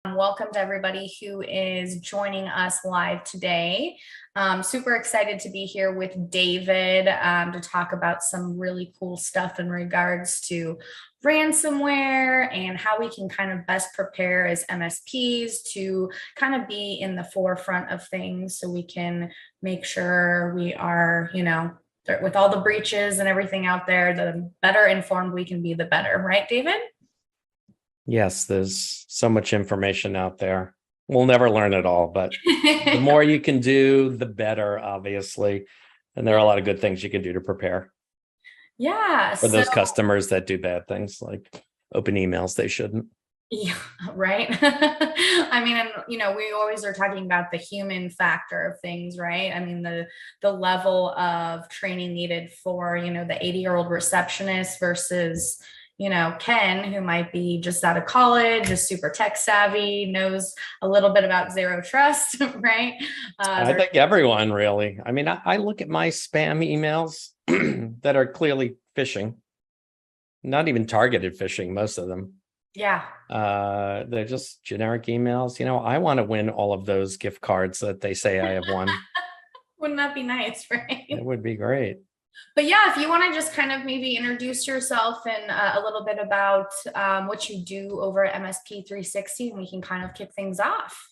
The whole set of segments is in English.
Welcome to everybody who is joining us live today. Super excited to be here with David to talk about some really cool stuff in regards to ransomware and how we can kind of best prepare as MSPs to kind of be in the forefront of things so we can make sure we are, with all the breaches and everything out there, the better informed we can be, the better, right, David? Yes, there's so much information out there. We'll never learn it all, but the more you can do, the better, obviously. And there are a lot of good things you can do to prepare. Yeah. For those customers that do bad things, like open emails they shouldn't. Yeah, right. I mean, and we always are talking about the human factor of things, right? I mean, the level of training needed for, the 80-year-old receptionist versus Ken, who might be just out of college, just super tech savvy, knows a little bit about zero trust, right? I think everyone really. I mean, I look at my spam emails that are clearly phishing, not even targeted phishing, most of them. Yeah. They're just generic emails. I want to win all of those gift cards that they say I have won. Wouldn't that be nice, right? It would be great. But yeah, if you want to just kind of maybe introduce yourself and a little bit about what you do over at MSP 360, and we can kind of kick things off.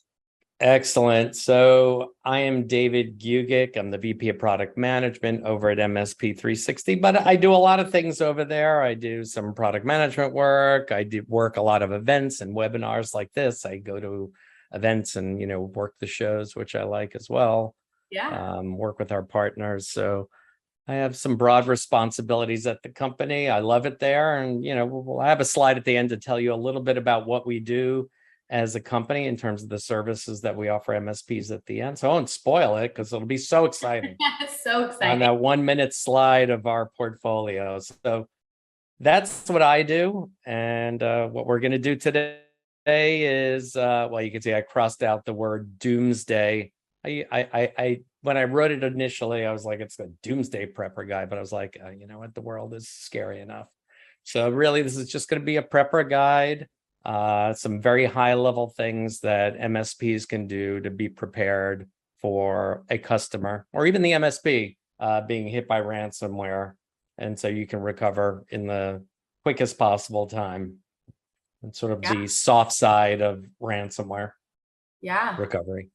Excellent. So I am David Gugick. I'm the VP of Product Management over at MSP 360, but I do a lot of things over there. I do some product management work. I do work a lot of events and webinars like this. I go to events and, work the shows, which I like as well. Yeah. Work with our partners. So I have some broad responsibilities at the company. I love it there. And, we'll have a slide at the end to tell you a little bit about what we do as a company in terms of the services that we offer MSPs at the end. So I won't spoil it because it'll be so exciting. So exciting. On that 1-minute slide of our portfolio. So that's what I do. And what we're going to do today is, you can see I crossed out the word doomsday. I when I wrote it initially, I was like, it's a doomsday prepper guy, but I was like, you know what, the world is scary enough. So really, this is just going to be a prepper guide. Some very high level things that MSPs can do to be prepared for a customer or even the MSP being hit by ransomware. And so you can recover in the quickest possible time. And sort of the soft side of ransomware recovery.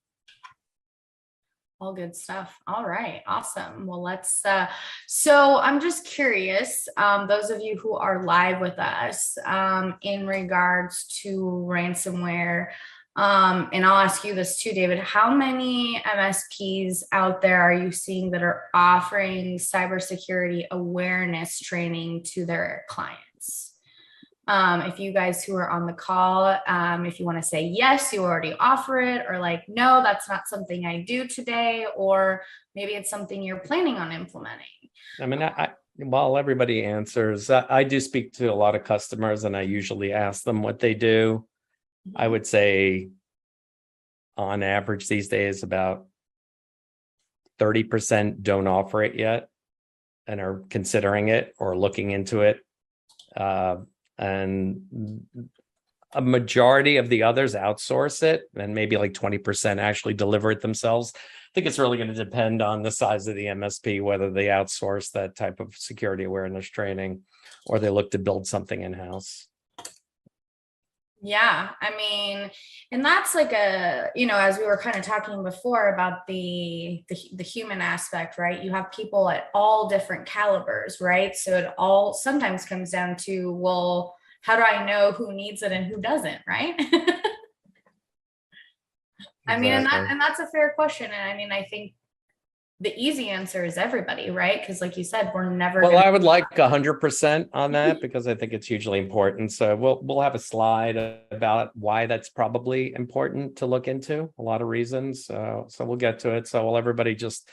All good stuff. All right. Awesome. Well, so I'm just curious, those of you who are live with us, in regards to ransomware, and I'll ask you this too, David, how many MSPs out there are you seeing that are offering cybersecurity awareness training to their clients? If you guys who are on the call, if you want to say yes, you already offer it, or like, no, that's not something I do today, or maybe it's something you're planning on implementing. I mean, while everybody answers, I do speak to a lot of customers and I usually ask them what they do. I would say on average these days, about 30% don't offer it yet and are considering it or looking into it. And a majority of the others outsource it, and maybe like 20% actually deliver it themselves. I think it's really going to depend on the size of the MSP, whether they outsource that type of security awareness training or they look to build something in-house. Yeah, I mean, and that's like as we were kind of talking before about the human aspect, right? You have people at all different calibers, right? So it all sometimes comes down to, well, how do I know who needs it and who doesn't, right? I mean, and that's a fair question. And I mean, I think the easy answer is everybody, right? Because like you said, we're never. Well, I would like 100% on that because I think it's hugely important. So we'll have a slide about why that's probably important to look into. A lot of reasons. So we'll get to it. So while everybody just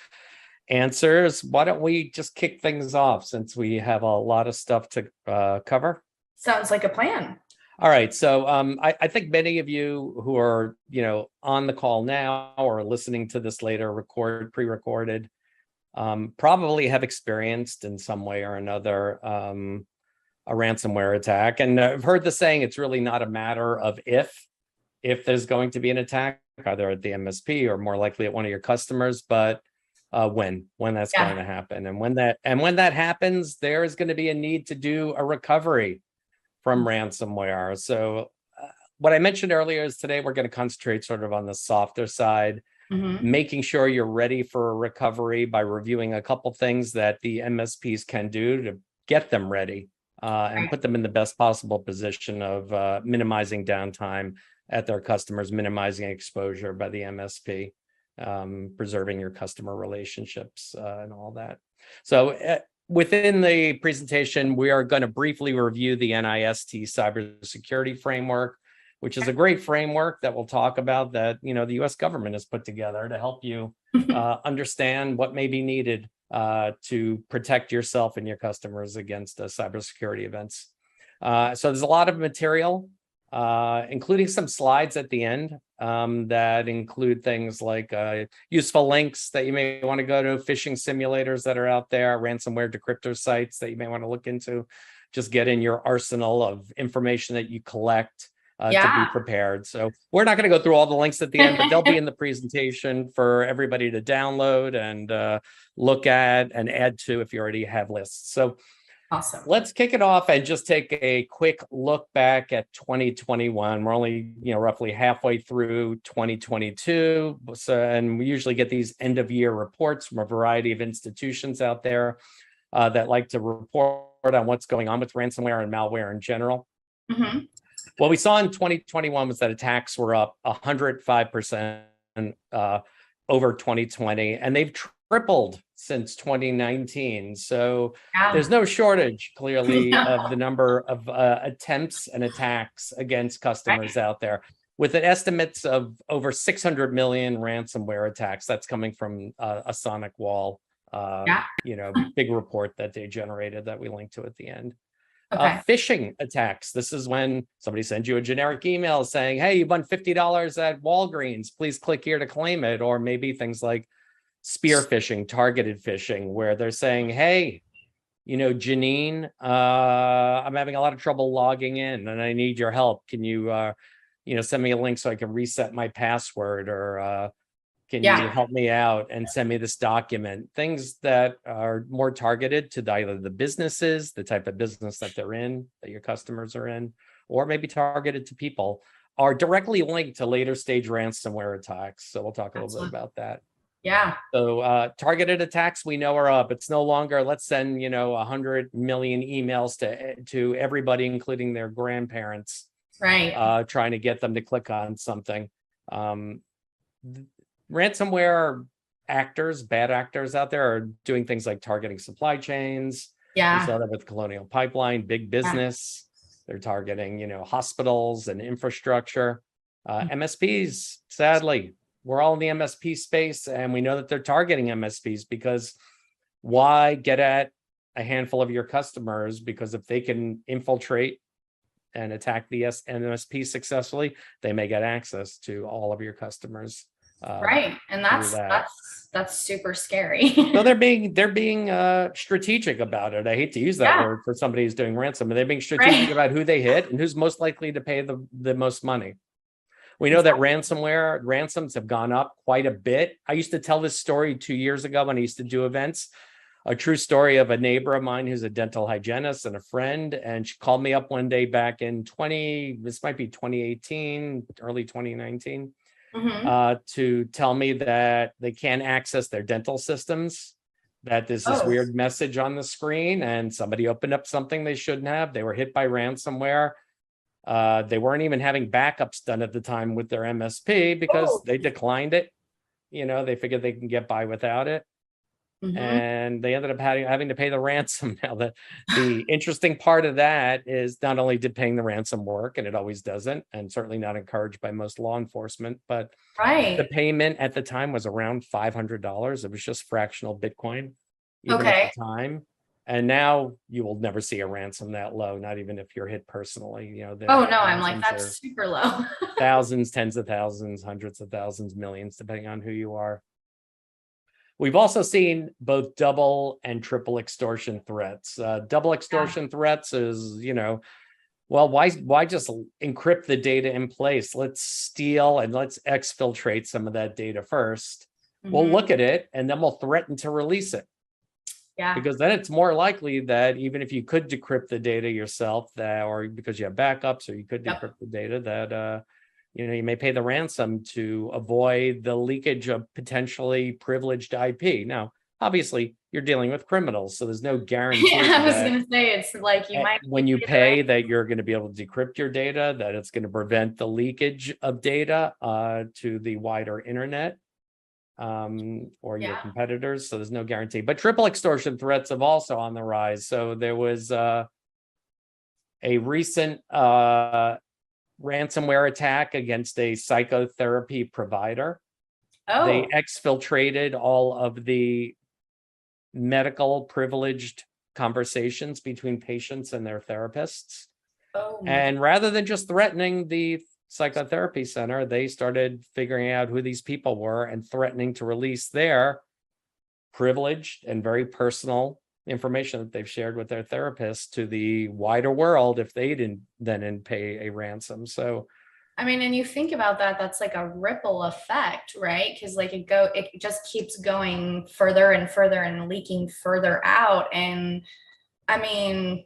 answers, why don't we just kick things off since we have a lot of stuff to cover? Sounds like a plan. All right. So I think many of you who are, on the call now or listening to this later, pre-recorded, probably have experienced in some way or another a ransomware attack. And I've heard the saying, it's really not a matter of if, if there's going to be an attack, either at the MSP or more likely at one of your customers, but when that's going to happen. And when that happens, there is going to be a need to do a recovery from ransomware. So what I mentioned earlier is today we're going to concentrate sort of on the softer side, making sure you're ready for a recovery by reviewing a couple things that the MSPs can do to get them ready and put them in the best possible position of minimizing downtime at their customers, minimizing exposure by the MSP, preserving your customer relationships and all that. So within the presentation, we are going to briefly review the NIST cybersecurity framework, which is a great framework that we'll talk about that, the U.S. government has put together to help you understand what may be needed to protect yourself and your customers against cybersecurity events. So there's a lot of material, including some slides at the end that include things like useful links that you may want to go to, phishing simulators that are out there, ransomware decryptor sites that you may want to look into. Just get in your arsenal of information that you collect to be prepared. So we're not going to go through all the links at the end, but they'll be in the presentation for everybody to download and look at and add to if you already have lists. So awesome. Let's kick it off and just take a quick look back at 2021. We're only, roughly halfway through 2022. So, and we usually get these end of year reports from a variety of institutions out there that like to report on what's going on with ransomware and malware in general. What we saw in 2021 was that attacks were up 105% over 2020, and they've tripled since 2019. So there's no shortage, clearly, of the number of attempts and attacks against customers out there, with an estimates of over 600 million ransomware attacks. That's coming from a Sonic Wall, big report that they generated that we linked to at the end. Phishing attacks. This is when somebody sends you a generic email saying, hey, you won $50 at Walgreens. Please click here to claim it. Or maybe things like spear phishing, targeted phishing, where they're saying, hey, Janine, I'm having a lot of trouble logging in and I need your help. Can you, send me a link so I can reset my password, or can you help me out and send me this document? Things that are more targeted to either the businesses, the type of business that they're in, that your customers are in, or maybe targeted to people, are directly linked to later stage ransomware attacks. So we'll talk a little bit about that. So targeted attacks we know are up. It's no longer let's send 100 million emails to everybody, including their grandparents, trying to get them to click on something. Ransomware actors, bad actors out there, are doing things like targeting supply chains. We saw that with Colonial Pipeline, big business. They're targeting, hospitals and infrastructure. MSPs, sadly, we're all in the MSP space, and we know that they're targeting MSPs because why get at a handful of your customers? Because if they can infiltrate and attack the MSP successfully, they may get access to all of your customers. And that's super scary. So they're being strategic about it. I hate to use that word for somebody who's doing ransom, but they're being strategic about who they hit and who's most likely to pay the most money. We know that ransoms have gone up quite a bit. I used to tell this story 2 years ago when I used to do events, a true story of a neighbor of mine who's a dental hygienist and a friend. And she called me up one day back in 2018, early 2019. To tell me that they can't access their dental systems, that there's this weird message on the screen and somebody opened up something they shouldn't have. They were hit by ransomware. They weren't even having backups done at the time with their MSP because they declined it. They figured they can get by without it. And they ended up having to pay the ransom. Now, the interesting part of that is not only did paying the ransom work, and it always doesn't, and certainly not encouraged by most law enforcement, but the payment at the time was around $500. It was just fractional Bitcoin, even at the time. And now you will never see a ransom that low, not even if you're hit personally. I'm like, that's super low. Thousands, tens of thousands, hundreds of thousands, millions, depending on who you are. We've also seen both double and triple extortion threats. Double extortion threats is, well, why just encrypt the data in place? Let's steal and let's exfiltrate some of that data first. We'll look at it and then we'll threaten to release it. Yeah. Because then it's more likely that even if you could decrypt the data yourself, that, or because you have backups, or you could decrypt the data, that you may pay the ransom to avoid the leakage of potentially privileged IP. Now, obviously, you're dealing with criminals, so there's no guarantee. I was going to say, it's like you might when you pay that you're going to be able to decrypt your data, that it's going to prevent the leakage of data to the wider internet. Or your competitors, so there's no guarantee. But triple extortion threats have also on the rise. So there was a recent ransomware attack against a psychotherapy provider. They exfiltrated all of the medical privileged conversations between patients and their therapists. And rather than just threatening the psychotherapy center, they started figuring out who these people were and threatening to release their privileged and very personal information that they've shared with their therapists to the wider world if they didn't then pay a ransom. So I mean, and you think about that, that's like a ripple effect, right? Because like it just keeps going further and further and leaking further out. And I mean,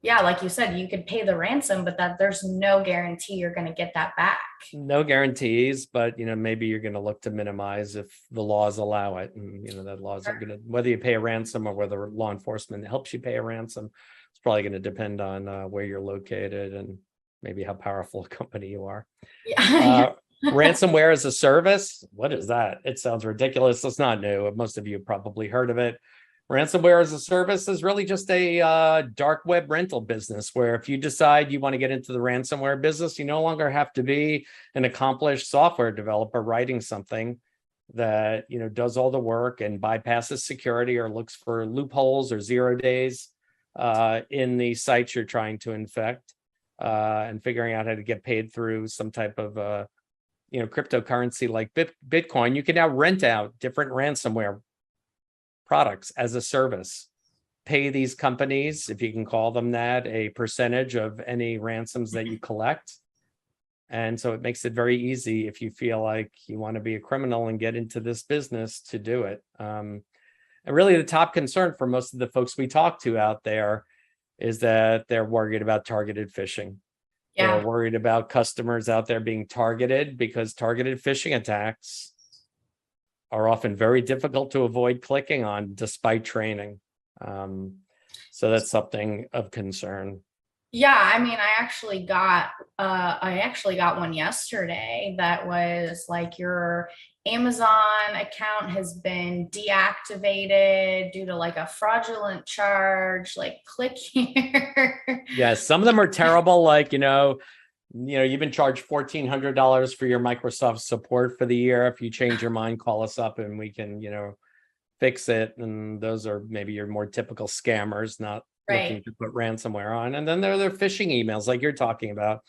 yeah, like you said, you could pay the ransom, but that there's no guarantee you're going to get that back. No guarantees, but maybe you're going to look to minimize if the laws allow it, and that laws are going to, whether you pay a ransom or whether law enforcement helps you pay a ransom, it's probably going to depend on where you're located and maybe how powerful a company you are. Ransomware as a service, what is that? It sounds ridiculous. It's not new. Most of you have probably heard of it. Ransomware as a service is really just a dark web rental business where if you decide you want to get into the ransomware business, you no longer have to be an accomplished software developer writing something that does all the work and bypasses security or looks for loopholes or 0 days in the sites you're trying to infect, and figuring out how to get paid through some type of cryptocurrency like Bitcoin. You can now rent out different ransomware products as a service, pay these companies, if you can call them that, a percentage of any ransoms that you collect. And so it makes it very easy if you feel like you want to be a criminal and get into this business to do it. And really the top concern for most of the folks we talk to out there is that they're worried about targeted phishing. They're worried about customers out there being targeted because targeted phishing attacks are often very difficult to avoid clicking on despite training. So that's something of concern. Yeah, I mean, I actually got one yesterday that was like your Amazon account has been deactivated due to like a fraudulent charge, like click here. Yeah, some of them are terrible. Like, you've been charged $1,400 for your Microsoft support for the year. If you change your mind, call us up and we can, fix it. And those are maybe your more typical scammers, not looking to put ransomware on. And then there are phishing emails like you're talking about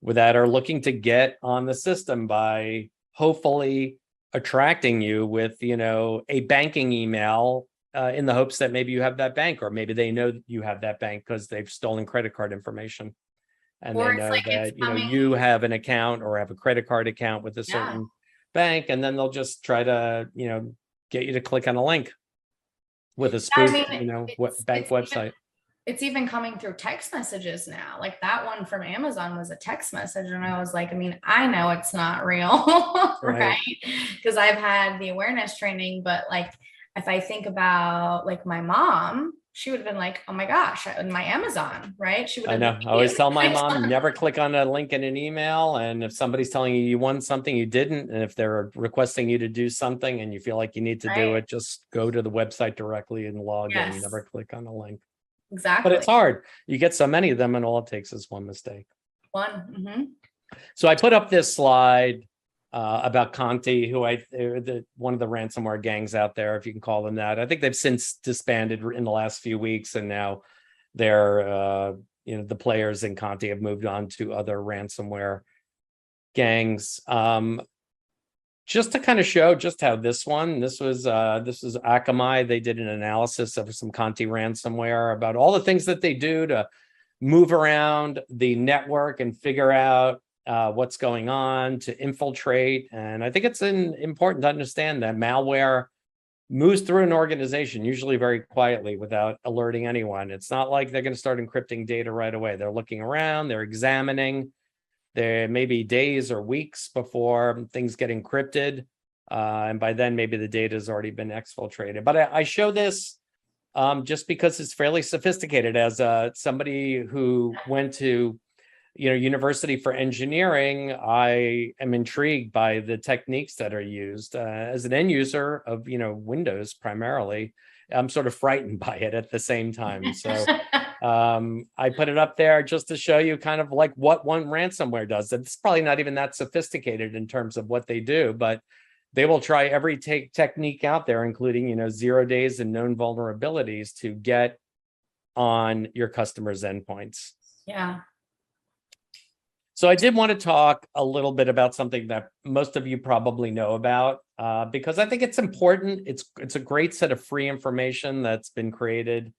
that are looking to get on the system by hopefully attracting you with, a banking email in the hopes that maybe you have that bank, or maybe they know you have that bank because they've stolen credit card information. And they know that you have an account or have a credit card account with a certain bank, and then they'll just try to get you to click on a link with a spoof bank website. It's even coming through text messages now. Like that one from Amazon was a text message, and I was like, I mean, I know it's not real, right? Because I've had the awareness training, but like if I think about like my mom, she would have been like, oh my gosh, my Amazon, right? She would have. I know. I always tell my mom, never click on a link in an email. And if somebody's telling you you won something, you didn't. And if they're requesting you to do something and you feel like you need to do it, just go to the website directly and log in. Never click on a link. Exactly. But it's hard. You get so many of them and all it takes is one mistake. So I put up this slide about Conti, who one of the ransomware gangs out there, if you can call them that. I think they've since disbanded in the last few weeks, and now they're the players in Conti have moved on to other ransomware gangs. Just to kind of show just how this was Akamai. They did an analysis of some Conti ransomware about all the things that they do to move around the network and figure out what's going on, to infiltrate. And I think it's important to understand that malware moves through an organization, usually very quietly without alerting anyone. It's not like they're going to start encrypting data right away. They're looking around, they're examining. There may be days or weeks before things get encrypted. And by then, maybe the data has already been exfiltrated. But I show this just because it's fairly sophisticated. As somebody who went to university for engineering, I am intrigued by the techniques that are used. As an end user of Windows primarily, I'm sort of frightened by it at the same time. So I put it up there just to show you kind of like what one ransomware does. It's probably not even that sophisticated in terms of what they do, but they will try every technique out there, including 0 days and known vulnerabilities, to get on your customers' endpoints. Yeah. So I did want to talk a little bit about something that most of you probably know about, because I think it's important. It's a great set of free information that's been created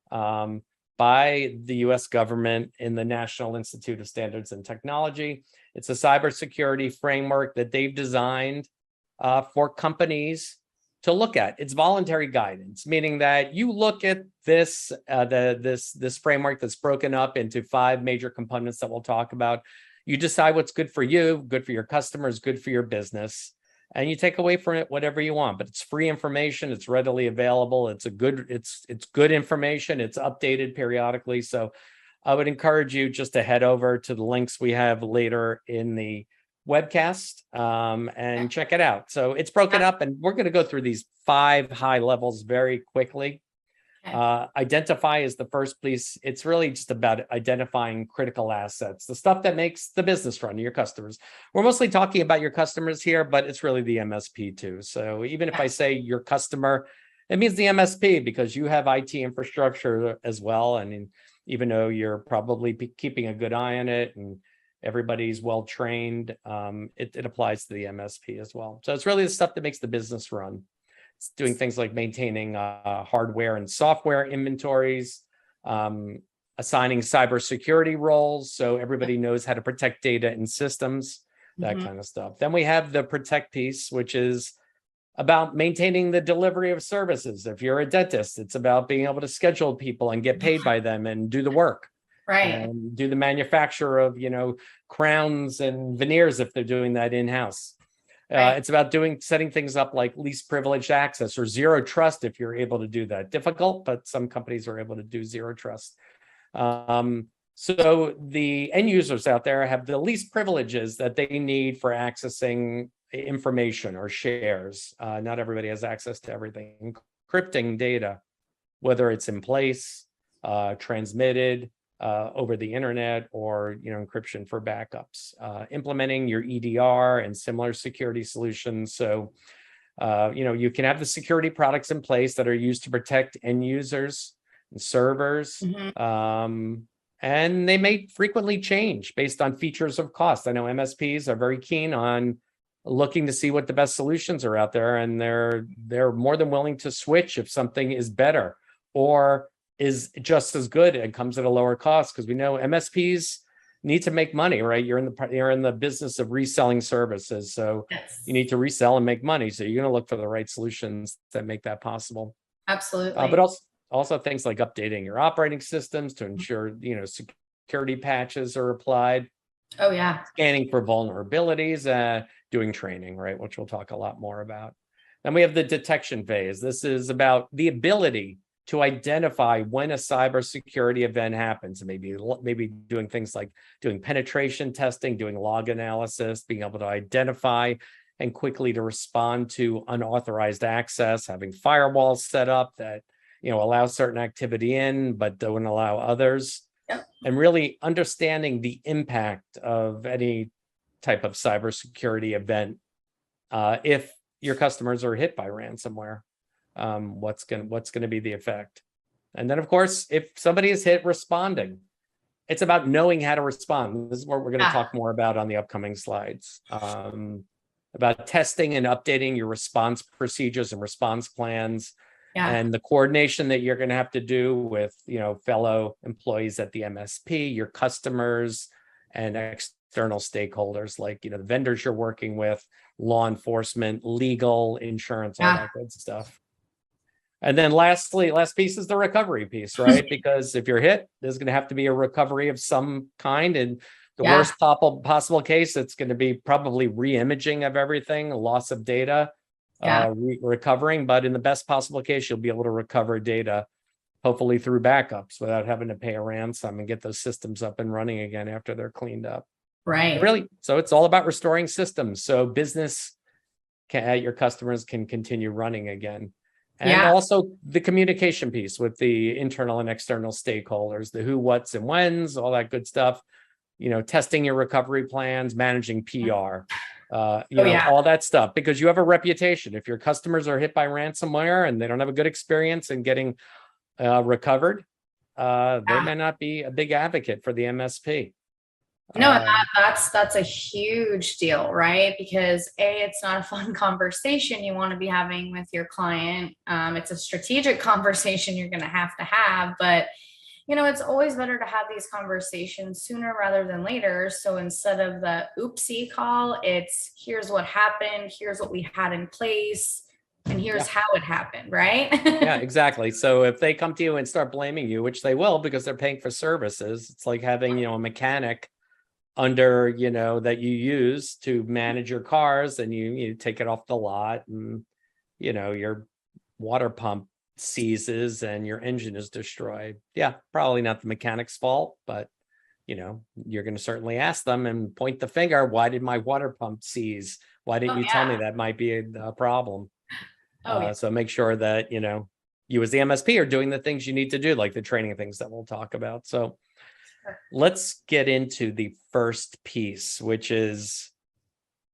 by the US government in the National Institute of Standards and Technology. It's a cybersecurity framework that they've designed for companies to look at. It's voluntary guidance, meaning that you look at this this framework that's broken up into 5 major components that we'll talk about. You decide what's good for you, good for your customers, good for your business, and you take away from it whatever you want. But it's free information, it's readily available, it's good information, it's updated periodically. So I would encourage you just to head over to the links we have later in the webcast and check it out. So it's broken up, and we're going to go through these 5 high levels very quickly. Identify is the first piece. It's really just about identifying critical assets, the stuff that makes the business run, your customers. We're mostly talking about your customers here, but it's really the MSP too. So even if I say your customer, it means the MSP, because you have IT infrastructure as well. I mean, even though you're probably keeping a good eye on it and everybody's well trained, it applies to the MSP as well. So it's really the stuff that makes the business run. It's doing things like maintaining hardware and software inventories, assigning cybersecurity roles so everybody knows how to protect data and systems, that kind of stuff. Then we have the protect piece, which is about maintaining the delivery of services. If you're a dentist, it's about being able to schedule people and get paid by them and do the work. Right. And do the manufacture of, crowns and veneers if they're doing that in-house. Right. It's about setting things up like least privileged access or zero trust if you're able to do that. Difficult, but some companies are able to do zero trust. So the end users out there have the least privileges that they need for accessing information or shares. Not everybody has access to everything. Encrypting data, whether it's in place, transmitted, over the internet, or encryption for backups, implementing your EDR and similar security solutions. So you can have the security products in place that are used to protect end users and servers, and they may frequently change based on features of cost. I know MSPs are very keen on looking to see what the best solutions are out there, and they're more than willing to switch if something is better or is just as good and comes at a lower cost, because we know MSPs need to make money, right? You're in the business of reselling services, so you need to resell and make money. So you're going to look for the right solutions that make that possible. Absolutely. But also things like updating your operating systems to ensure security patches are applied. Oh yeah. Scanning for vulnerabilities, doing training, right, which we'll talk a lot more about. Then we have the detection phase. This is about the ability to identify when a cybersecurity event happens, and maybe doing things like doing penetration testing, doing log analysis, being able to identify and quickly to respond to unauthorized access, having firewalls set up that allow certain activity in but don't allow others, and really understanding the impact of any type of cybersecurity event if your customers are hit by ransomware. What's going to be the effect? And then, of course, if somebody is hit, responding. It's about knowing how to respond. This is what we're going to talk more about on the upcoming slides. About testing and updating your response procedures and response plans. Yeah. and the coordination that you're going to have to do with, fellow employees at the MSP, your customers, and external stakeholders like, the vendors you're working with, law enforcement, legal, insurance, all Yeah. that good stuff. And then last piece is the recovery piece, right? Because if you're hit, there's going to have to be a recovery of some kind. And the Yeah. worst possible case, it's going to be probably re-imaging of everything, a loss of data, Yeah. recovering. But in the best possible case, you'll be able to recover data, hopefully through backups without having to pay a ransom and get those systems up and running again after they're cleaned up. Right. Really, so it's all about restoring systems so business your customers can continue running again. And also the communication piece with the internal and external stakeholders, the who, what's, and when's, all that good stuff. Testing your recovery plans, managing PR, all that stuff, because you have a reputation. If your customers are hit by ransomware and they don't have a good experience in getting recovered, they may not be a big advocate for the MSP. No, that's a huge deal, right? Because it's not a fun conversation you want to be having with your client. It's a strategic conversation you're going to have, but it's always better to have these conversations sooner rather than later. So instead of the oopsie call, it's here's what happened, here's what we had in place, and here's how it happened, right? Yeah, exactly. So if they come to you and start blaming you, which they will because they're paying for services, it's like having, a mechanic under, that you use to manage your cars, and you take it off the lot, and your water pump seizes and your engine is destroyed. Yeah, probably not the mechanic's fault, but you're going to certainly ask them and point the finger. Why did my water pump seize? Why didn't you tell me that might be a problem? So make sure that you as the MSP are doing the things you need to do, like the training things that we'll talk about. So let's get into the first piece, which is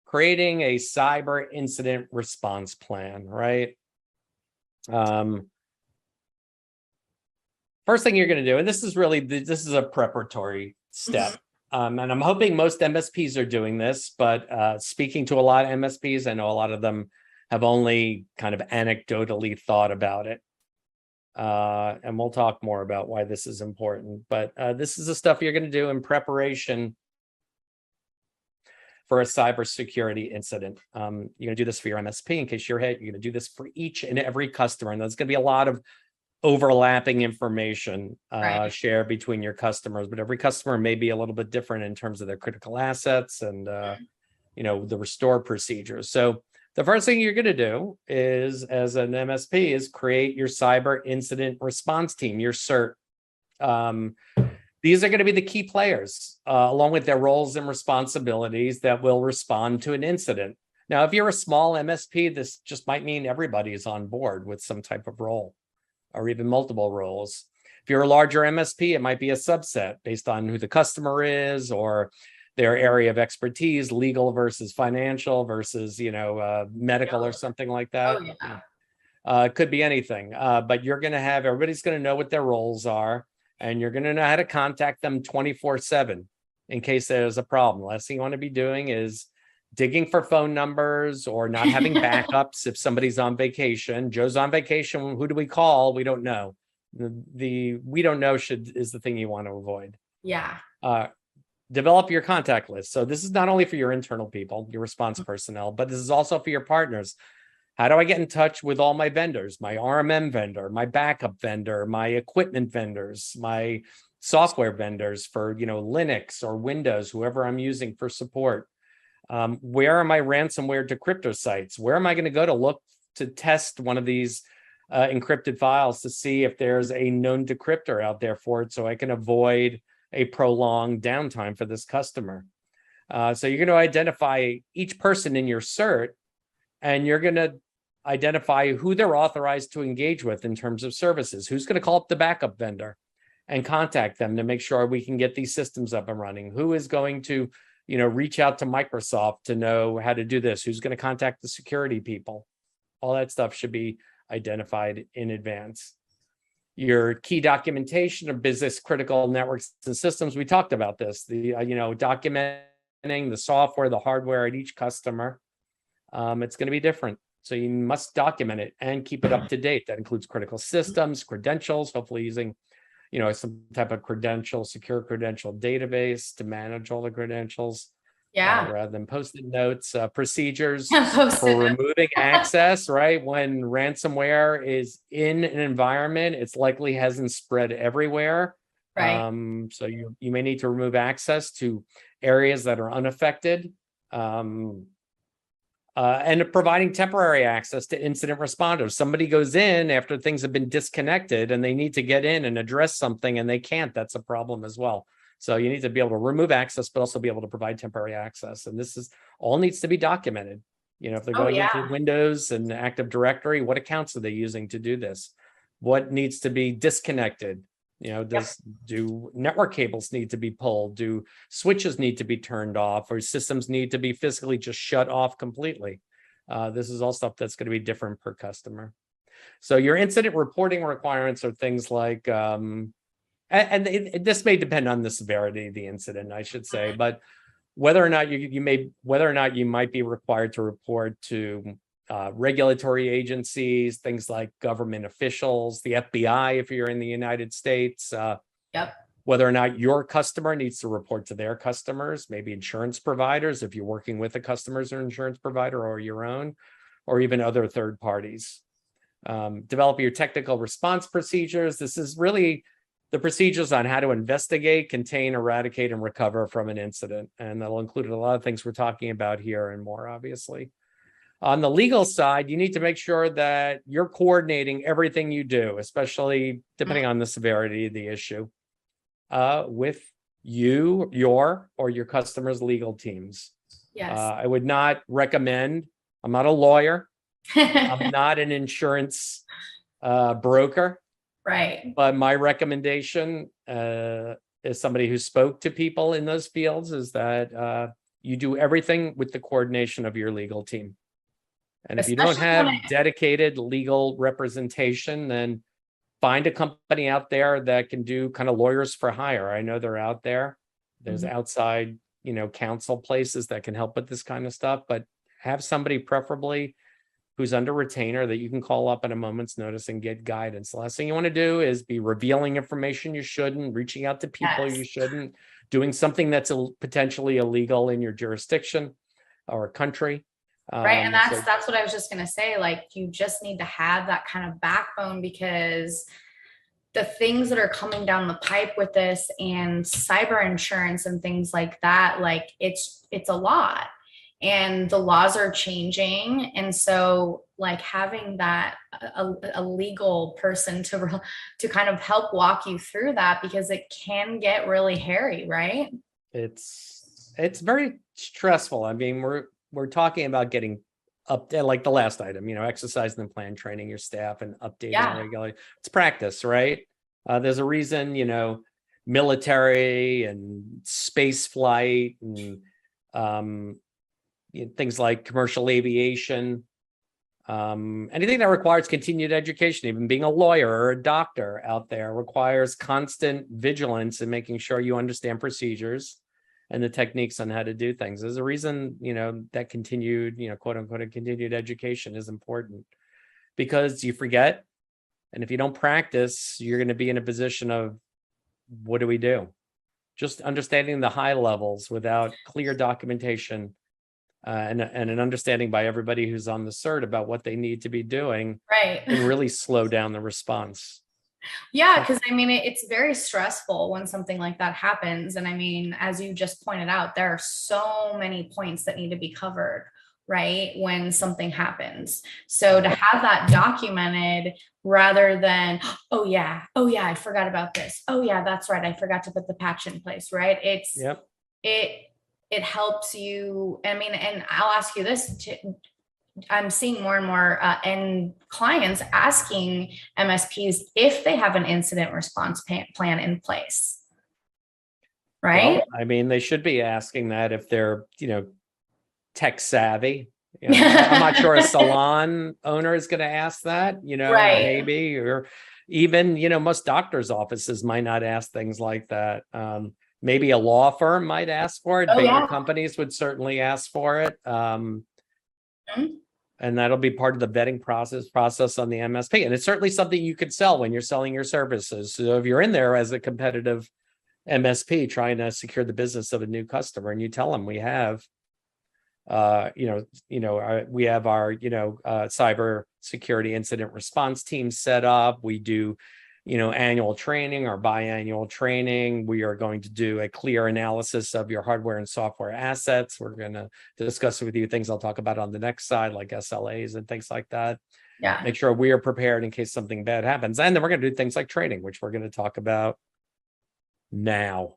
creating a cyber incident response plan, right? First thing you're going to do, and this is a preparatory step. And I'm hoping most MSPs are doing this, but speaking to a lot of MSPs, I know a lot of them have only kind of anecdotally thought about it. And we'll talk more about why this is important. But this is the stuff you're going to do in preparation for a cybersecurity incident. You're going to do this for your MSP in case you're hit. You're going to do this for each and every customer. And there's going to be a lot of overlapping information shared between your customers. But every customer may be a little bit different in terms of their critical assets and, the restore procedures. So the first thing you're going to do is, as an MSP, is create your cyber incident response team, your CERT. These are going to be the key players, along with their roles and responsibilities that will respond to an incident. Now, if you're a small MSP, this just might mean everybody is on board with some type of role, or even multiple roles. If you're a larger MSP, it might be a subset based on who the customer is or their area of expertise, legal versus financial versus, medical or something like that. It could be anything, but everybody's going to know what their roles are, and you're going to know how to contact them 24/7 in case there's a problem. Last thing you want to be doing is digging for phone numbers or not having backups if somebody's on vacation. Joe's on vacation. Who do we call? We don't know. The we don't know is the thing you want to avoid. Yeah. Develop your contact list. So this is not only for your internal people, your response personnel, but this is also for your partners. How do I get in touch with all my vendors, my RMM vendor, my backup vendor, my equipment vendors, my software vendors for, Linux or Windows, whoever I'm using for support? Where are my ransomware decryptor sites? Where am I going to go to look to test one of these encrypted files to see if there's a known decryptor out there for it, so I can avoid a prolonged downtime for this customer? So you're going to identify each person in your CERT, and you're going to identify who they're authorized to engage with in terms of services. Who's going to call up the backup vendor and contact them to make sure we can get these systems up and running? Who is going to, reach out to Microsoft to know how to do this? Who's going to contact the security people? All that stuff should be identified in advance. Your key documentation of business critical networks and systems. We talked about this, documenting the software, the hardware at each customer. It's going to be different. So you must document it and keep it up to date. That includes critical systems, credentials, hopefully using, some type of secure credential database to manage all the credentials. Yeah. Rather than post-it notes, procedures Post-it for note. removing access, right? When ransomware is in an environment, it's likely hasn't spread everywhere. Right. So you may need to remove access to areas that are unaffected. And providing temporary access to incident responders. Somebody goes in after things have been disconnected and they need to get in and address something and they can't. That's a problem as well. So you need to be able to remove access, but also be able to provide temporary access. And this is all needs to be documented. If they're going into Windows and Active Directory, what accounts are they using to do this? What needs to be disconnected? Do network cables need to be pulled? Do switches need to be turned off, or systems need to be physically just shut off completely? This is all stuff that's going to be different per customer. So your incident reporting requirements are things like, this may depend on the severity of the incident, I should say, but whether or not you might be required to report to regulatory agencies, things like government officials, the FBI, if you're in the United States, whether or not your customer needs to report to their customers, maybe insurance providers, if you're working with a customer's or insurance provider or your own, or even other third parties. Develop your technical response procedures. This is really the procedures on how to investigate, contain, eradicate, and recover from an incident. And that'll include a lot of things we're talking about here and more, obviously. On the legal side, you need to make sure that you're coordinating everything you do, especially depending on the severity of the issue, with your customer's legal teams. Yes. I would not recommend, I'm not a lawyer, I'm not an insurance broker. Right. But my recommendation as somebody who spoke to people in those fields is that you do everything with the coordination of your legal team. And if you don't have dedicated legal representation, then find a company out there that can do kind of lawyers for hire. I know they're out there. There's outside, counsel places that can help with this kind of stuff, but have somebody preferably who's under retainer that you can call up at a moment's notice and get guidance. The last thing you want to do is be revealing information you shouldn't, reaching out to people you shouldn't, doing something that's potentially illegal in your jurisdiction or country. Right. And that's what I was just going to say. Like, you just need to have that kind of backbone, because the things that are coming down the pipe with this and cyber insurance and things like that, like it's a lot. And the laws are changing. And so like having that a legal person to kind of help walk you through that, because it can get really hairy, right? It's very stressful. I mean, we're talking about getting up, like the last item, exercising and plan training your staff and updating regularly. It's practice, right? There's a reason, military and space flight and things like commercial aviation, anything that requires continued education, even being a lawyer or a doctor out there, requires constant vigilance and making sure you understand procedures and the techniques on how to do things. There's a reason, that continued, quote unquote, continued education is important, because you forget. And if you don't practice, you're going to be in a position of, what do we do? Just understanding the high levels without clear documentation and an understanding by everybody who's on the cert about what they need to be doing, right, and really slow down the response. Yeah, because I mean, it's very stressful when something like that happens. And I mean, as you just pointed out, there are so many points that need to be covered, right, when something happens. So to have that documented rather than, oh yeah, I forgot about this. Oh yeah, that's right, I forgot to put the patch in place, right? It helps you. I mean, and I'll ask you this, I'm seeing more and more end clients asking MSPs if they have an incident response plan in place, right? Well, I mean, they should be asking that if they're, tech savvy. I'm not sure a salon owner is going to ask that, Right. maybe, or even, most doctors' offices might not ask things like that. Maybe a law firm might ask for it. Bigger companies would certainly ask for it. And that'll be part of the vetting process on the MSP. And it's certainly something you could sell when you're selling your services. So if you're in there as a competitive MSP trying to secure the business of a new customer, and you tell them we have, we have our, cyber security incident response team set up. We do, annual training or biannual training. We are going to do a clear analysis of your hardware and software assets. We're going to discuss with you things I'll talk about on the next slide, like SLAs and things like that. Yeah. Make sure we are prepared in case something bad happens. And then we're going to do things like training, which we're going to talk about now.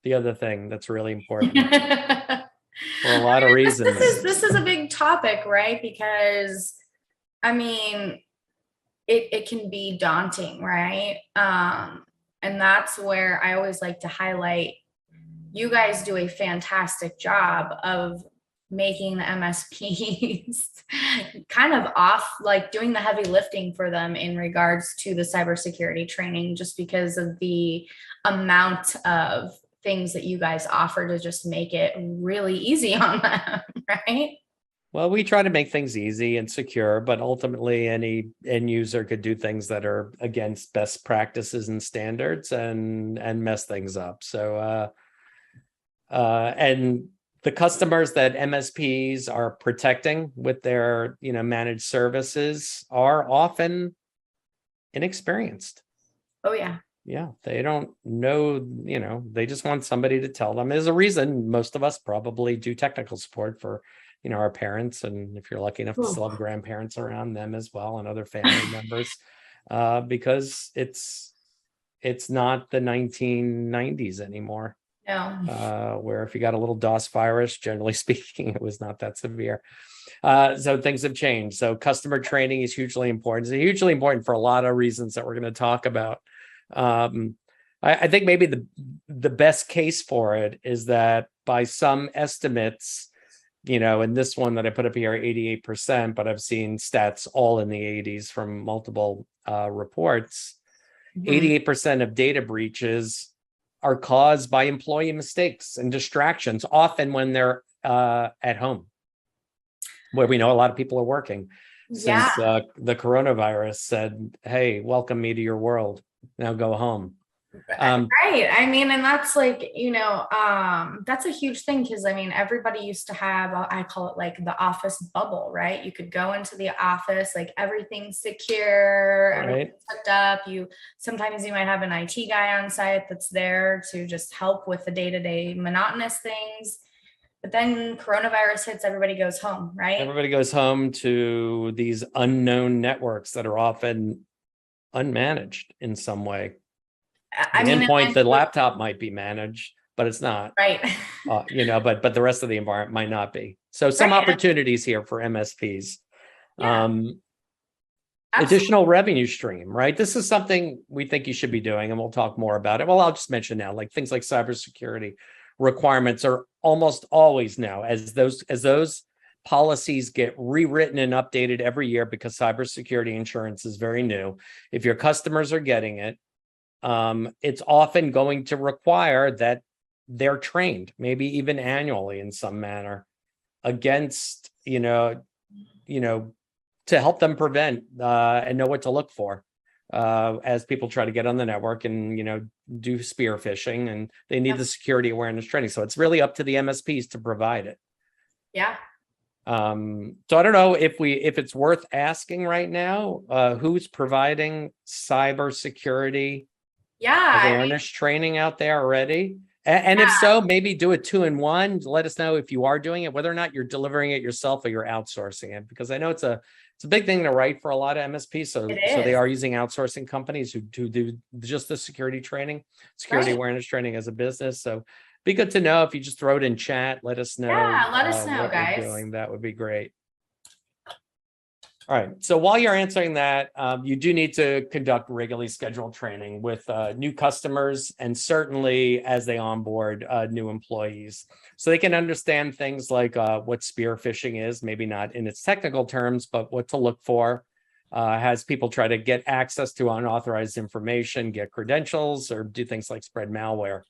The other thing that's really important for a lot of reasons. This is a big topic, right? Because I mean, it can be daunting, right? And that's where I always like to highlight, you guys do a fantastic job of making the MSPs kind of off, like doing the heavy lifting for them in regards to the cybersecurity training, just because of the amount of things that you guys offer to just make it really easy on them, right? Well, we try to make things easy and secure, but ultimately any end user could do things that are against best practices and standards and mess things up. So, and the customers that MSPs are protecting with their, managed services are often inexperienced. Oh, yeah. Yeah, they don't know, they just want somebody to tell them. There's a reason most of us probably do technical support for, our parents. And if you're lucky enough to still have grandparents around, them as well, and other family members, because it's not the 1990s anymore. No. Where if you got a little DOS virus, generally speaking, it was not that severe. So things have changed. So customer training is hugely important. It's hugely important for a lot of reasons that we're going to talk about. I think maybe the best case for it is that by some estimates, and this one that I put up here, 88%, but I've seen stats all in the 80s from multiple reports. 88% of data breaches are caused by employee mistakes and distractions, often when they're at home, where we know a lot of people are working. Since the coronavirus said, hey, welcome me to your world. Now go home. Right. I mean, and that's like, that's a huge thing, because I mean, everybody used to have, I call it like the office bubble, right? You could go into the office, like everything's secure, everything's hooked up. Sometimes you might have an IT guy on site that's there to just help with the day-to-day monotonous things. But then coronavirus hits, everybody goes home, right? Everybody goes home to these unknown networks that are often unmanaged in some way. I mean, endpoint, the laptop might be managed, but it's not. Right. But the rest of the environment might not be. So some opportunities here for MSPs. Additional revenue stream, right? This is something we think you should be doing, and we'll talk more about it. Well, I'll just mention now, like things like cybersecurity requirements are almost always now, as those policies get rewritten and updated every year, because cybersecurity insurance is very new. If your customers are getting it, it's often going to require that they're trained, maybe even annually in some manner, against, to help them prevent and know what to look for as people try to get on the network and, do spear phishing, and they need the security awareness training. So it's really up to the MSPs to provide it. Yeah. So I don't know if it's worth asking right now, who's providing cybersecurity awareness training out there already. And if so, maybe do a 2-in-1. Let us know if you are doing it, whether or not you're delivering it yourself or you're outsourcing it, because I know it's a big thing to write for a lot of MSPs. So they are using outsourcing companies who do just the security training, awareness training as a business. So be good to know. If you just throw it in chat, let us know. Yeah, let us know, guys. That would be great. All right. So while you're answering that, you do need to conduct regularly scheduled training with new customers, and certainly as they onboard new employees, so they can understand things like what spear phishing is, maybe not in its technical terms, but what to look for as people try to get access to unauthorized information, get credentials, or do things like spread malware.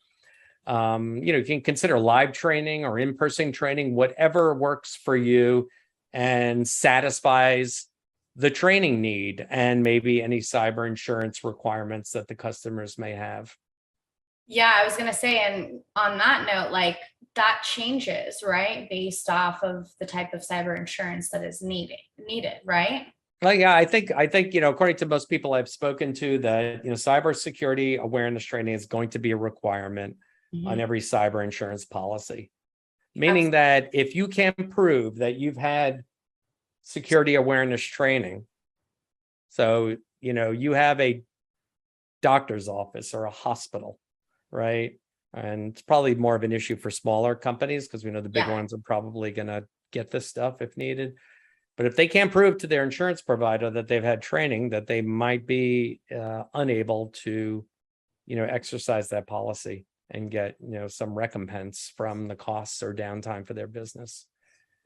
You can consider live training or in-person training, whatever works for you. and satisfies the training need and maybe any cyber insurance requirements that the customers may have. Yeah, I was going to say, and on that note, like that changes, right? Based off of the type of cyber insurance that is needed, right? Well, yeah, I think, according to most people I've spoken to, that, cybersecurity awareness training is going to be a requirement on every cyber insurance policy. Meaning that if you can prove that you've had security awareness training, so, you have a doctor's office or a hospital, right? And it's probably more of an issue for smaller companies because we know the big ones are probably going to get this stuff if needed. But if they can't prove to their insurance provider that they've had training, that they might be unable to, exercise that policy and get, some recompense from the costs or downtime for their business.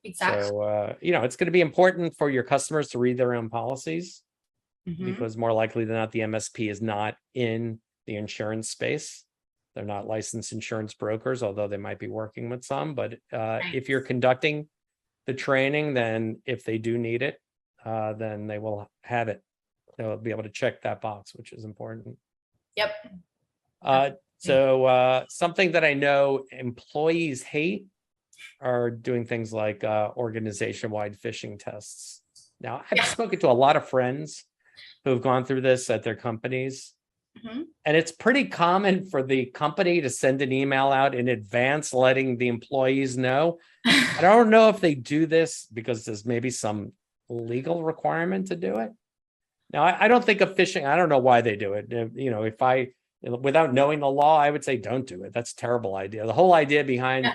Exactly. So, it's going to be important for your customers to read their own policies because more likely than not, the MSP is not in the insurance space. They're not licensed insurance brokers, although they might be working with some. But if you're conducting the training, then if they do need it, then they will have it. They'll be able to check that box, which is important. Yep. So something that I know employees hate are doing things like organization-wide phishing tests. Now, I've spoken to a lot of friends who have gone through this at their companies. And it's pretty common for the company to send an email out in advance, letting the employees know. I don't know if they do this because there's maybe some legal requirement to do it. Now, I don't think of phishing. I don't know why they do it. Without knowing the law, I would say don't do it. That's a terrible idea. The whole idea behind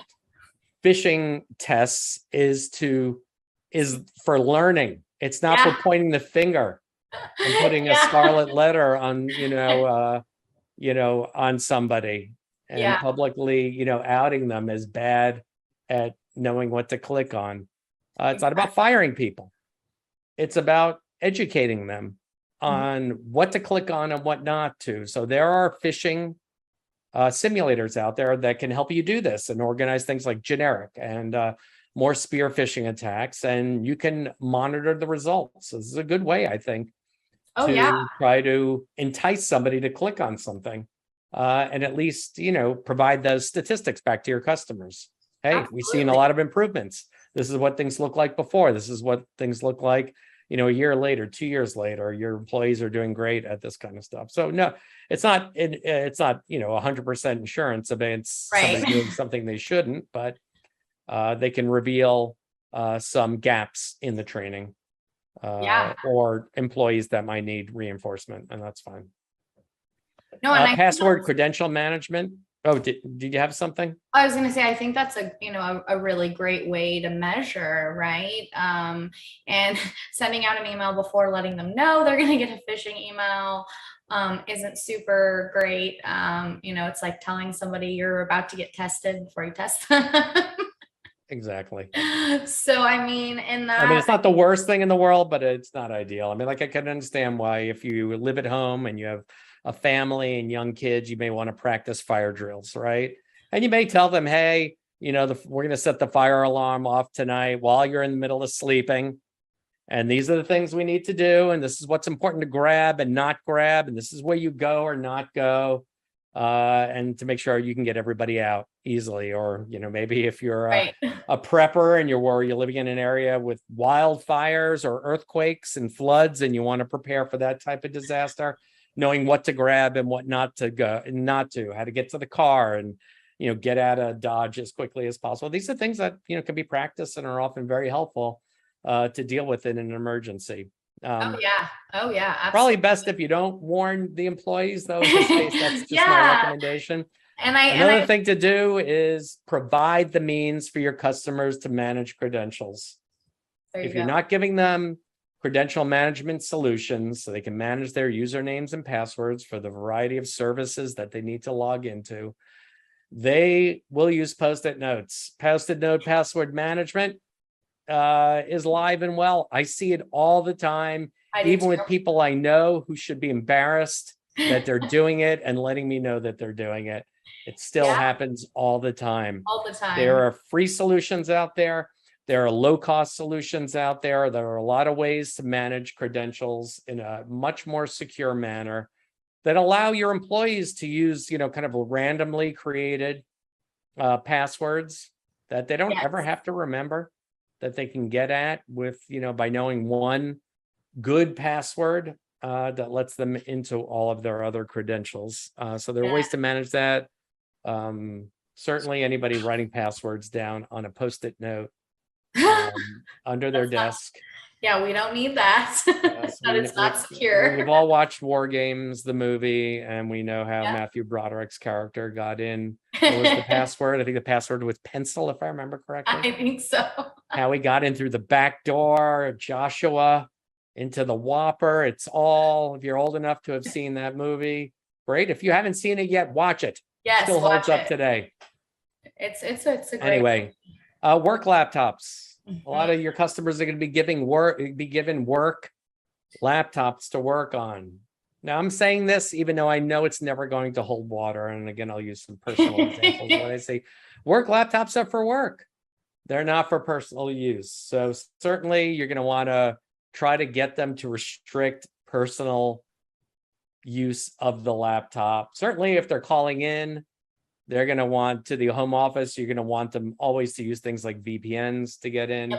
phishing tests is for learning. It's not for pointing the finger and putting a scarlet letter on, on somebody and publicly, outing them as bad at knowing what to click on. It's not about firing people. It's about educating them on what to click on and what not to. So there are phishing simulators out there that can help you do this and organize things like generic and more spear phishing attacks, and you can monitor the results. So this is a good way, I think, to try to entice somebody to click on something and at least, provide those statistics back to your customers. Hey, we've seen a lot of improvements. This is what things look like before. This is what things look like, a year later, 2 years later. Your employees are doing great at this kind of stuff. So no, it's not 100% insurance against somebody doing something they shouldn't, but they can reveal some gaps in the training or employees that might need reinforcement, and that's fine. No, and password credential management. Oh, did you have something? I was going to say, I think that's a really great way to measure, right? And sending out an email before letting them know they're going to get a phishing email isn't super great. It's like telling somebody you're about to get tested before you test them. Exactly. So, it's not the worst thing in the world, but it's not ideal. I can understand why if you live at home and you have a family and young kids, you may want to practice fire drills, right? And you may tell them, hey, we're going to set the fire alarm off tonight while you're in the middle of sleeping. And these are the things we need to do. And this is what's important to grab and not grab. And this is where you go or not go. And to make sure you can get everybody out easily. Or, maybe if you're a prepper and you're living in an area with wildfires or earthquakes and floods, and you want to prepare for that type of disaster, knowing what to grab and what not to go and not to, how to get to the car and, get out of Dodge as quickly as possible. These are things that, can be practiced and are often very helpful to deal with in an emergency. Absolutely. Probably best if you don't warn the employees, though. In this case, that's just my recommendation. Another thing to do is provide the means for your customers to manage credentials. If you're not giving them credential management solutions so they can manage their usernames and passwords for the variety of services that they need to log into, they will use Post-it notes. Post-it note password management is live and well. I see it all the time, even with people I know who should be embarrassed that they're doing it and letting me know that they're doing it. It still happens all the time. All the time. There are free solutions out there. There are low-cost solutions out there. There are a lot of ways to manage credentials in a much more secure manner that allow your employees to use, kind of randomly created passwords that they don't ever have to remember, that they can get at with, by knowing one good password that lets them into all of their other credentials. So there are ways to manage that. Certainly anybody writing passwords down on a Post-it note under their desk. Yeah, we don't need that. Yes, But it's not secure. We've all watched War Games, the movie, and we know how Matthew Broderick's character got in. What was the password? I think the password was pencil, if I remember correctly. I think so. How he got in through the back door, Joshua into the Whopper. It's all, if you're old enough to have seen that movie, great. If you haven't seen it yet, watch it. Yes, still holds up today. It's a great anyway. Work laptops. A lot of your customers are going to be given work laptops to work on. Now I'm saying this even though I know it's never going to hold water. And again, I'll use some personal examples when I say work laptops are for work. They're not for personal use. So certainly you're going to want to try to get them to restrict personal use of the laptop. Certainly if they're calling in, they're going to want to the home office. You're going to want them always to use things like VPNs to get in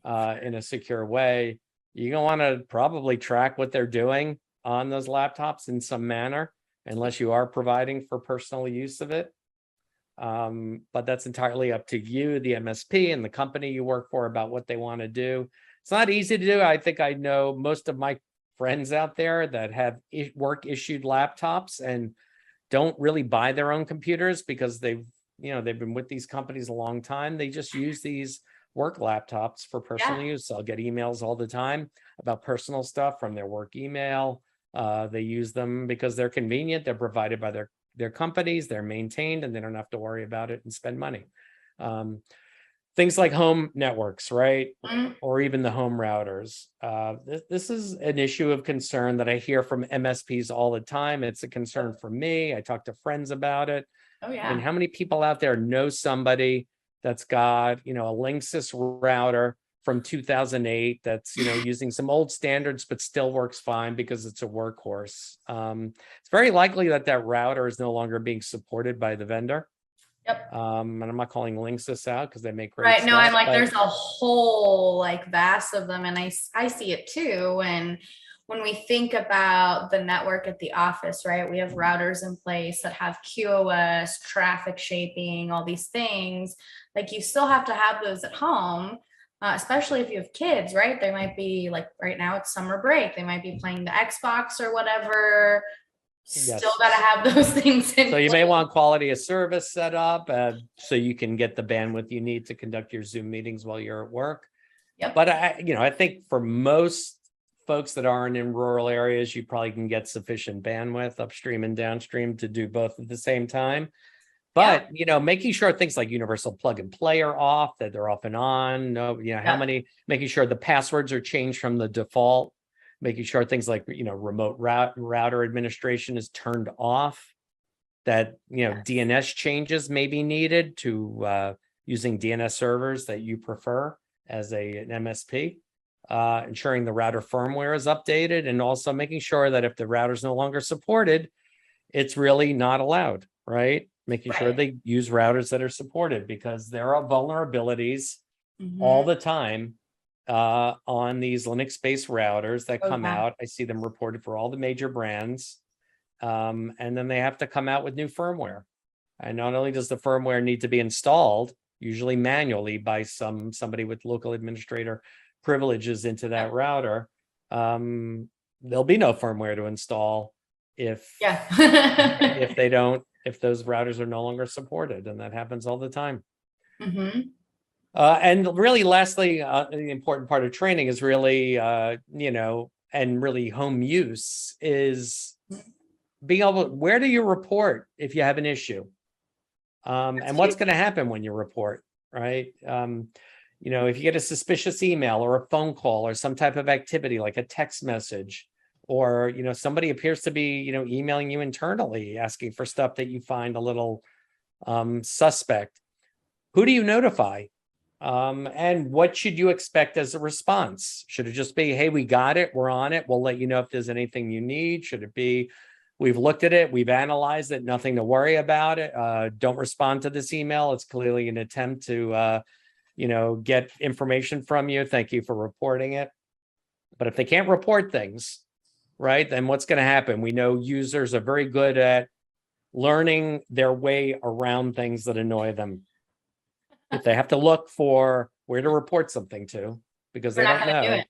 a secure way. You're going to want to probably track what they're doing on those laptops in some manner, unless you are providing for personal use of it. But that's entirely up to you, the MSP and the company you work for, about what they want to do. It's not easy to do. I think I know most of my friends out there that have work issued laptops and don't really buy their own computers because they've been with these companies a long time. They just use these work laptops for personal use. I'll get emails all the time about personal stuff from their work email. They use them because they're convenient. They're provided by their companies. They're maintained, and they don't have to worry about it and spend money. Things like home networks, right? Or even the home routers. This is an issue of concern that I hear from MSPs all the time. It's a concern for me. I talk to friends about it. Oh yeah. And how many people out there know somebody that's got, a Linksys router from 2008 that's, using some old standards, but still works fine because it's a workhorse. It's very likely that router is no longer being supported by the vendor. Yep. And I'm not calling Linksys out because they make great right. stuff. No, I'm like, there's a whole vast of them, and I see it too. And when we think about the network at the office, right, we have routers in place that have QoS, traffic shaping, all these things. Like, you still have to have those at home, especially if you have kids, right? They might be right now it's summer break. They might be playing the Xbox or whatever. Still got to have those things in So you may want quality of service set up so you can get the bandwidth you need to conduct your Zoom meetings while you're at work. Yep. But I think for most folks that aren't in rural areas, you probably can get sufficient bandwidth upstream and downstream to do both at the same time. But, making sure things like universal plug and play are off, that they're off and on, making sure the passwords are changed from the default, making sure things like, remote router administration is turned off, that, DNS changes may be needed to using DNS servers that you prefer as an MSP, ensuring the router firmware is updated, and also making sure that if the router is no longer supported, it's really not allowed, right? Making sure they use routers that are supported, because there are vulnerabilities all the time on these Linux-based routers that come out. I see them reported for all the major brands. And then they have to come out with new firmware. And not only does the firmware need to be installed, usually manually by somebody with local administrator privileges into that router, there'll be no firmware to install if if those routers are no longer supported, and that happens all the time. And really, lastly, the important part of training is really, and really home use is being able, where do you report if you have an issue? And what's going to happen when you report, right? If you get a suspicious email or a phone call or some type of activity like a text message, or, somebody appears to be, emailing you internally, asking for stuff that you find a little suspect, who do you notify? And what should you expect as a response? Should it just be, hey, we got it, we're on it, we'll let you know if there's anything you need? Should it be, we've looked at it, we've analyzed it, nothing to worry about it, don't respond to this email, it's clearly an attempt to get information from you, thank you for reporting it. But if they can't report things, right, then what's going to happen? We know users are very good at learning their way around things that annoy them. If they have to look for where to report something to, because they don't know,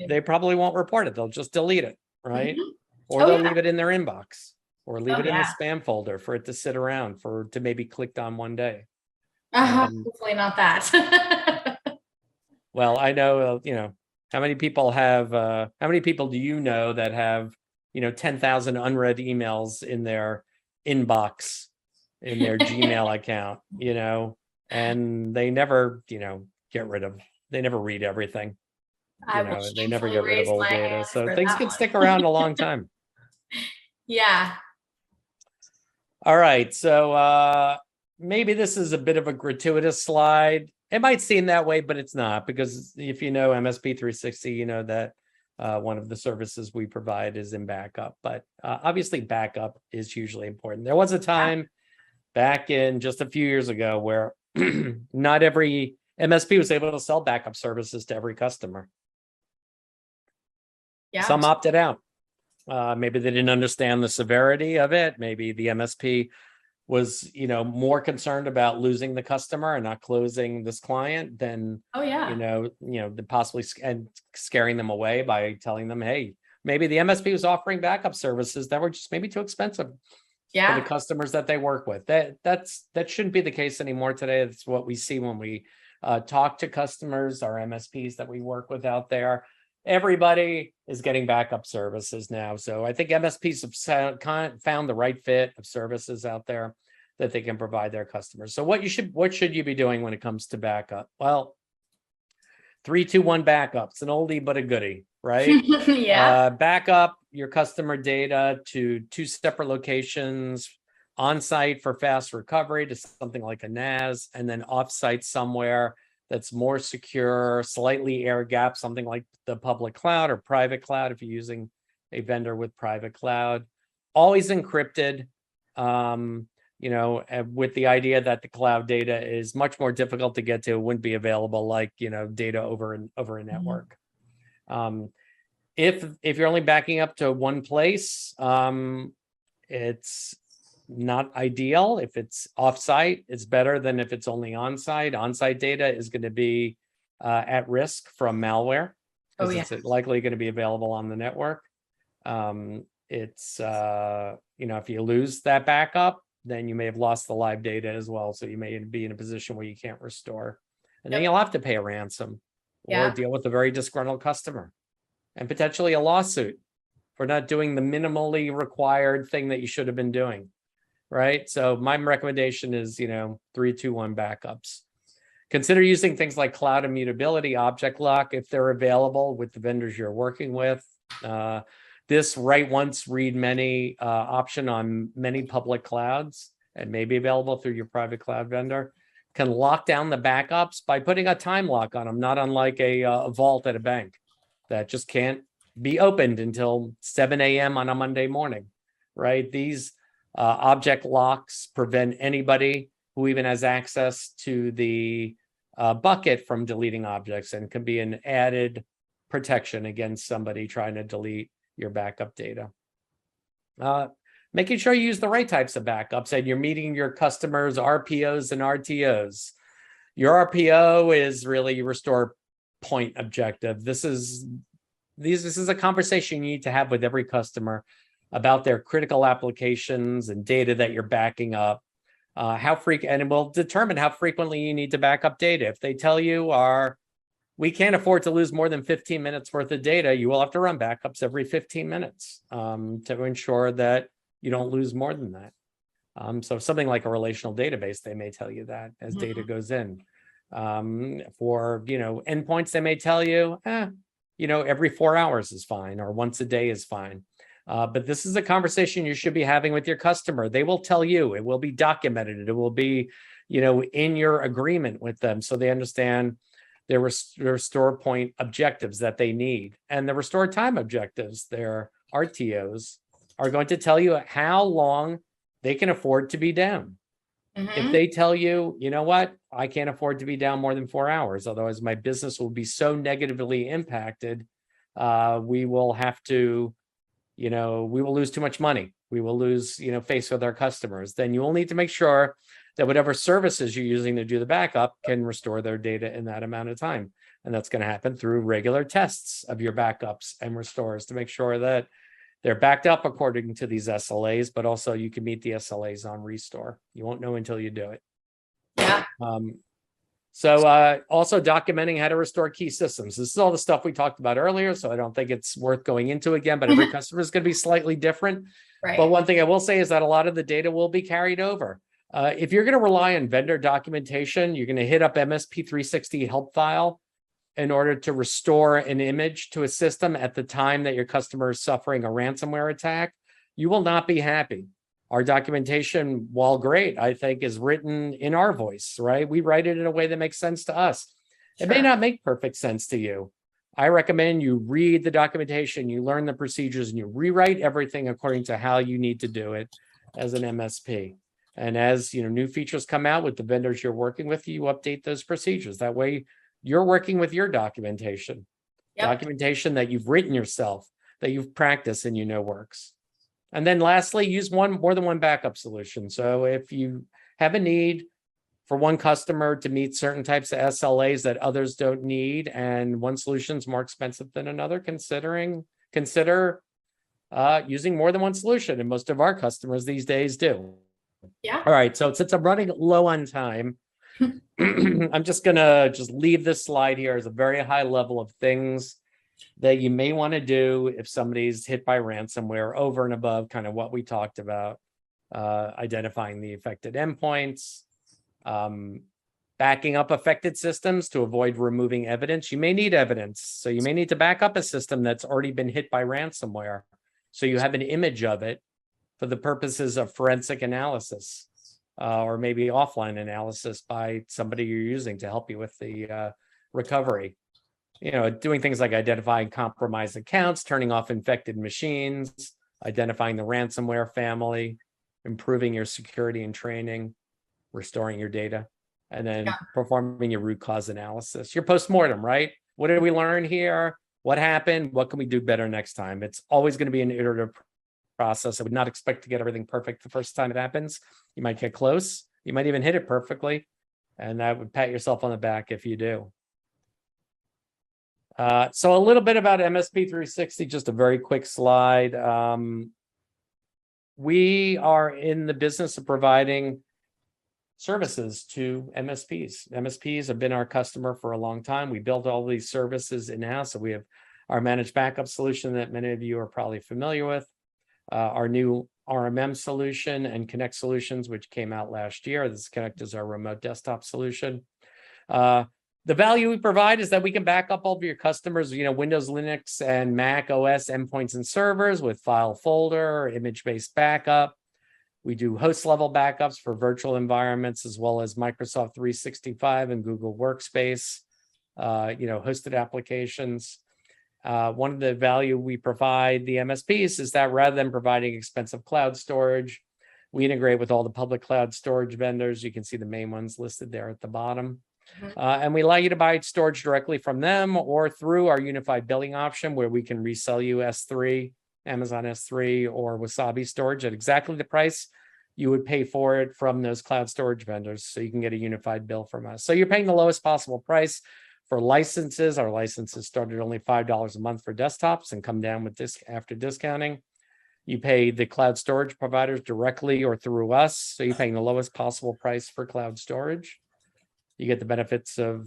they probably won't report it. They'll just delete it, right? Or they'll leave it in their inbox, or leave it in the spam folder for it to sit around to maybe clicked on one day. Hopefully not that. Well, I know, how many people do you know that have, 10,000 unread emails in their inbox, in their Gmail account, and they never, they never read everything. They never get rid of old data. So things can stick around a long time. Yeah. All right. So maybe this is a bit of a gratuitous slide. It might seem that way, but it's not, because if you know MSP 360, you know that one of the services we provide is in backup. But obviously backup is hugely important. There was a time back in just a few years ago where not every MSP was able to sell backup services to every customer. Yeah. Some opted out. Maybe they didn't understand the severity of it. Maybe the MSP was, more concerned about losing the customer and not closing this client than, possibly scaring them away by telling them, hey, maybe the MSP was offering backup services that were just maybe too expensive for the customers that they work with. That shouldn't be the case anymore today. That's what we see when we talk to customers, our MSPs that we work with out there. Everybody is getting backup services now. So I think MSPs have found the right fit of services out there that they can provide their customers. So what should you be doing when it comes to backup? Well, 3-2-1 backup. It's an oldie but a goodie, right? Backup your customer data to 2 separate locations, on-site for fast recovery to something like a NAS, and then off-site somewhere that's more secure, slightly air-gapped, something like the public cloud or private cloud if you're using a vendor with private cloud. Always encrypted, with the idea that the cloud data is much more difficult to get to, it wouldn't be available like, data over a network. If you're only backing up to one place, it's not ideal. If it's offsite, it's better than if it's only onsite. Onsite data is going to be at risk from malware because it's likely going to be available on the network. If you lose that backup, then you may have lost the live data as well. So you may be in a position where you can't restore. And then you'll have to pay a ransom or deal with a very disgruntled customer and potentially a lawsuit for not doing the minimally required thing that you should have been doing. Right. So my recommendation is, 3-2-1 backups. Consider using things like cloud immutability, object lock, if they're available with the vendors you're working with. This write once, read many option on many public clouds and may be available through your private cloud vendor can lock down the backups by putting a time lock on them, not unlike a vault at a bank that just can't be opened until 7 a.m. on a Monday morning. Right. These object locks prevent anybody who even has access to the bucket from deleting objects and can be an added protection against somebody trying to delete your backup data. Making sure you use the right types of backups and you're meeting your customers' RPOs and RTOs. Your RPO is really your restore point objective. This is a conversation you need to have with every customer about their critical applications and data that you're backing up, and it will determine how frequently you need to back up data. If they tell you we can't afford to lose more than 15 minutes worth of data, you will have to run backups every 15 minutes to ensure that you don't lose more than that. So something like a relational database, they may tell you that as data goes in. For endpoints, they may tell you, every 4 hours is fine or once a day is fine. But this is a conversation you should be having with your customer. They will tell you, it will be documented. It will be, in your agreement with them, so they understand their restore point objectives that they need, and the restore time objectives, their RTOs, are going to tell you how long they can afford to be down. If they tell you, you know what, I can't afford to be down more than 4 hours, otherwise my business will be so negatively impacted, we will have to, we will lose too much money. We will lose, face with our customers. Then you will need to make sure that whatever services you're using to do the backup can restore their data in that amount of time. And that's going to happen through regular tests of your backups and restores to make sure that they're backed up according to these SLAs, but also you can meet the SLAs on restore. You won't know until you do it. Yeah. Also documenting how to restore key systems. This is all the stuff we talked about earlier, so I don't think it's worth going into again, but every customer is going to be slightly different. Right. But one thing I will say is that a lot of the data will be carried over. If you're going to rely on vendor documentation, you're going to hit up MSP 360 help file in order to restore an image to a system at the time that your customer is suffering a ransomware attack. You will not be happy. Our documentation, while great, I think is written in our voice, right? We write it in a way that makes sense to us. It may not make perfect sense to you. I recommend you read the documentation, you learn the procedures, and you rewrite everything according to how you need to do it as an MSP. And as new features come out with the vendors you're working with, you update those procedures. That way you're working with your documentation, documentation that you've written yourself, that you've practiced and works. And then lastly, use more than one backup solution. So if you have a need for one customer to meet certain types of SLAs that others don't need, and one solution is more expensive than another, consider using more than one solution. And most of our customers these days do. Yeah. All right. So since I'm running low on time, I'm just gonna leave this slide here as a very high level of things that you may want to do if somebody's hit by ransomware, over and above kind of what we talked about, identifying the affected endpoints, backing up affected systems to avoid removing evidence. You may need evidence, so you may need to back up a system that's already been hit by ransomware, so you have an image of it for the purposes of forensic analysis, or maybe offline analysis by somebody you're using to help you with the recovery. Doing things like identifying compromised accounts, turning off infected machines, identifying the ransomware family, improving your security and training, restoring your data, and then performing your root cause analysis. Your postmortem, right? What did we learn here? What happened? What can we do better next time? It's always going to be an iterative process. I would not expect to get everything perfect the first time it happens. You might get close. You might even hit it perfectly. And I would pat yourself on the back if you do. So a little bit about MSP 360, just a very quick slide. We are in the business of providing services to MSPs. MSPs have been our customer for a long time. We built all these services in-house. So we have our managed backup solution that many of you are probably familiar with, our new RMM solution and Connect solutions, which came out last year. This Connect is our remote desktop solution. The value we provide is that we can back up all of your customers, Windows, Linux, and Mac OS endpoints and servers with file folder, image-based backup. We do host level backups for virtual environments, as well as Microsoft 365 and Google Workspace, hosted applications. One of the value we provide the MSPs is that rather than providing expensive cloud storage, we integrate with all the public cloud storage vendors. You can see the main ones listed there at the bottom. And we allow you to buy storage directly from them or through our unified billing option, where we can resell you S3, Amazon S3, or Wasabi storage at exactly the price you would pay for it from those cloud storage vendors. So you can get a unified bill from us. So you're paying the lowest possible price for licenses. Our licenses start at only $5 a month for desktops and come down with this after discounting. You pay the cloud storage providers directly or through us. So you're paying the lowest possible price for cloud storage. You get the benefits of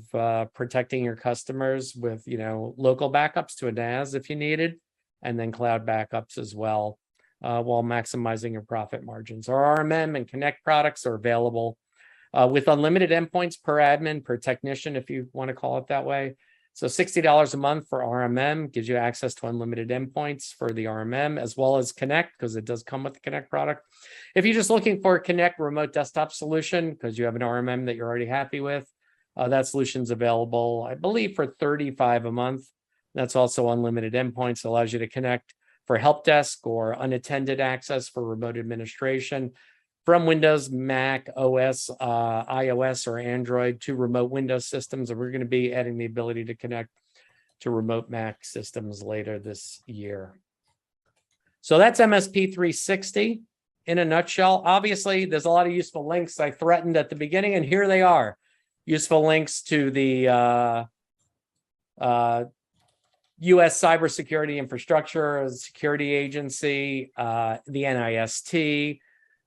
protecting your customers with, local backups to a NAS if you needed, and then cloud backups as well, while maximizing your profit margins. Our RMM and Connect products are available with unlimited endpoints per admin, per technician, if you want to call it that way, So $60 a month for RMM gives you access to unlimited endpoints for the RMM, as well as Connect, because it does come with the Connect product. If you're just looking for a Connect remote desktop solution, because you have an RMM that you're already happy with, that solution's available, I believe, for $35 a month. That's also unlimited endpoints, allows you to connect for help desk or unattended access for remote administration from Windows, Mac, OS, iOS, or Android to remote Windows systems. And we're going to be adding the ability to connect to remote Mac systems later this year. So that's MSP 360 in a nutshell. Obviously, there's a lot of useful links I threatened at the beginning, and here they are. Useful links to the U.S. Cybersecurity Infrastructure Security Agency, the NIST,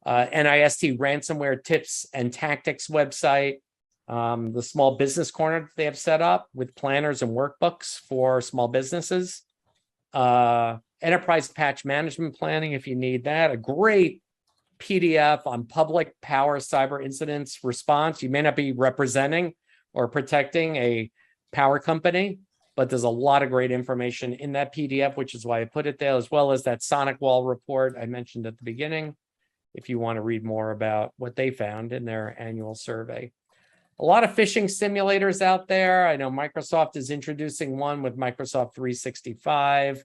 NIST Ransomware Tips and Tactics website, the small business corner that they have set up with planners and workbooks for small businesses, enterprise patch management planning if you need that, a great PDF on public power cyber incidents response. You may not be representing or protecting a power company, but there's a lot of great information in that PDF, which is why I put it there, as well as that Sonic Wall report I mentioned at the beginning, if you want to read more about what they found in their annual survey. A lot of phishing simulators out there. I know Microsoft is introducing one with Microsoft 365.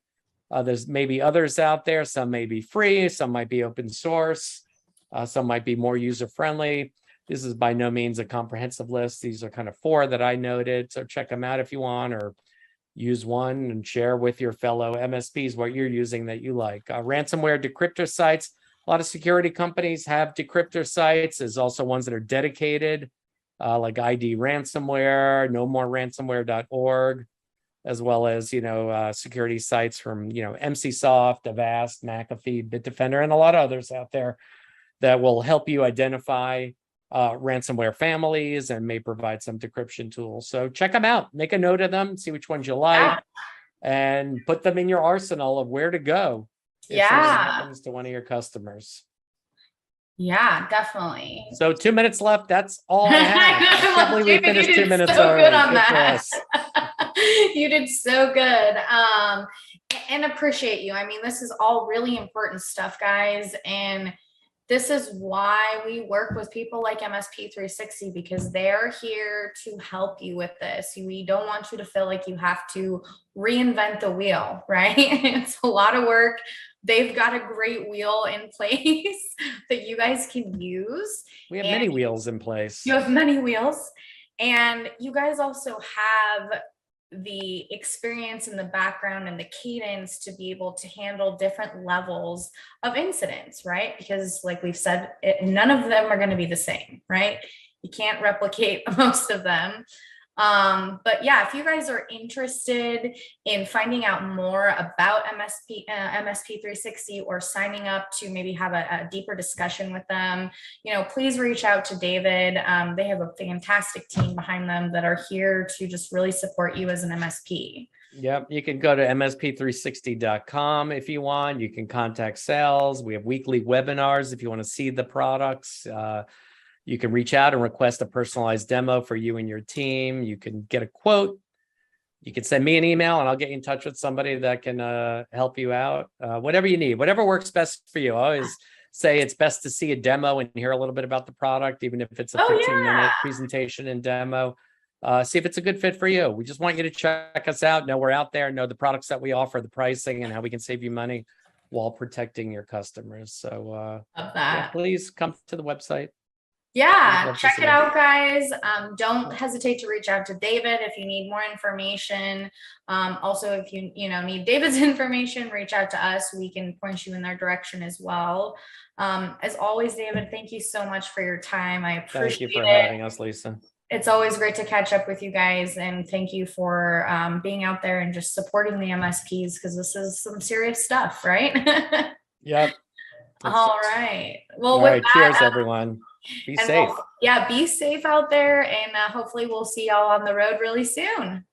There's maybe others out there. Some may be free, some might be open source, some might be more user-friendly. This is by no means a comprehensive list. These are kind of 4 that I noted. So check them out if you want, or use one and share with your fellow MSPs what you're using that you like. Ransomware decryptor sites. A lot of security companies have decryptor sites. There's also ones that are dedicated, like ID Ransomware, nomoreRansomware.org, as well as, security sites from, MCSoft, Avast, McAfee, Bitdefender, and a lot of others out there that will help you identify ransomware families and may provide some decryption tools. So check them out, make a note of them, see which ones you like, and put them in your arsenal of where to go if something happens to one of your customers. Yeah, definitely. So 2 minutes left. That's all I have. I can't believe we finished 2 minutes so already. Good on that. You did so good. And appreciate you. I mean, this is all really important stuff, guys. And this is why we work with people like MSP 360, because they're here to help you with this. We don't want you to feel like you have to reinvent the wheel, right? It's a lot of work. They've got a great wheel in place that you guys can use. We have many wheels in place. You have many wheels. And you guys also have the experience and the background and the cadence to be able to handle different levels of incidents, right? Because like we've said, none of them are going to be the same, right? You can't replicate most of them. But yeah, if you guys are interested in finding out more about MSP 360 or signing up to maybe have a deeper discussion with them, please reach out to David. They have a fantastic team behind them that are here to just really support you as an MSP. Yep. You can go to msp360.com if you want. You can contact sales. We have weekly webinars if you want to see the products. You can reach out and request a personalized demo for you and your team. You can get a quote. You can send me an email and I'll get you in touch with somebody that can help you out. Whatever you need, whatever works best for you. I always say it's best to see a demo and hear a little bit about the product, even if it's a 15-minute presentation and demo. See if it's a good fit for you. We just want you to check us out, know we're out there, know the products that we offer, the pricing, and how we can save you money while protecting your customers. So please come to the website. Yeah, check it out, guys. Don't hesitate to reach out to David if you need more information. Also, if you need David's information, reach out to us. We can point you in their direction as well. As always, David, thank you so much for your time. I appreciate it. Thank you for having us, Lisa. It's always great to catch up with you guys, and thank you for being out there and just supporting the MSPs, because this is some serious stuff, right? Yep. All right. Well, all right. Cheers, everyone. Be safe. Be safe out there, and hopefully we'll see y'all on the road really soon.